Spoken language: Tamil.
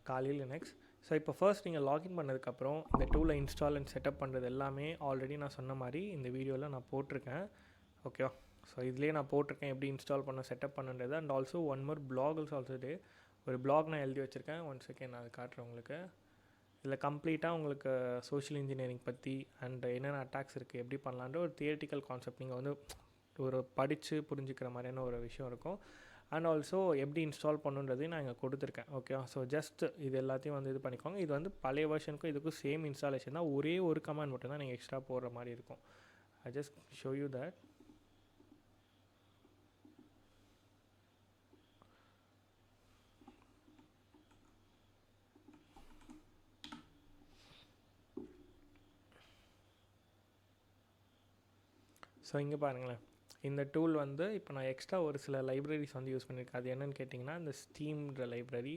Kali Linux. ஸோ இப்போ ஃபர்ஸ்ட் நீங்கள் லாகின் பண்ணதுக்கப்புறம் இந்த டூலை இன்ஸ்டால் அண்ட் செட்டப் பண்ணுறது எல்லாமே ஆல்ரெடி நான் சொன்ன மாதிரி இந்த வீடியோவில் நான் போட்டிருக்கேன். ஓகேவா? ஸோ இதுலேயே நான் போட்டிருக்கேன் எப்படி இன்ஸ்டால் பண்ண செட்டப் பண்ணுறது. And also one more block also day ஒரு பிளாக் நான் எழுதி வச்சுருக்கேன். ஒன் செகண்ட் நான் அது காட்டுறேன் உங்களுக்கு. இதில் கம்ப்ளீட்டாக உங்களுக்கு சோஷியல் இன்ஜினியரிங் பற்றி அண்ட் என்னென்ன அட்டாக்ஸ் இருக்குது எப்படி பண்ணலான்ற ஒரு தியரிட்டிக்கல் கான்செப்ட் நீங்கள் வந்து ஒரு படித்து புரிஞ்சுக்கிற மாதிரியான ஒரு விஷயம் இருக்கும். அண்ட் ஆல்சோ எப்படி இன்ஸ்டால் பண்ணுன்றதையும் நான் இங்கே கொடுத்துருக்கேன். ஓகேவா? ஸோ ஜஸ்ட் இது எல்லாத்தையும் வந்து இது பண்ணிக்கோங்க. இது வந்து பழைய வெர்ஷனுக்கும் இதுக்கும் சேம் இன்ஸ்டாலேஷன் தான். ஒரே ஒரு கமாண்ட் மட்டும் தான் நீங்கள் எக்ஸ்ட்ரா போடுற மாதிரி இருக்கும். I just show you that. So இங்கே பாருங்களேன், இந்த டூல் வந்து இப்போ நான் எக்ஸ்ட்ரா ஒரு சில லைப்ரரிஸ் வந்து யூஸ் பண்ணியிருக்கேன். அது என்னென்னு கேட்டிங்கன்னா இந்த ஸ்டீம்ன்ற லைப்ரரி,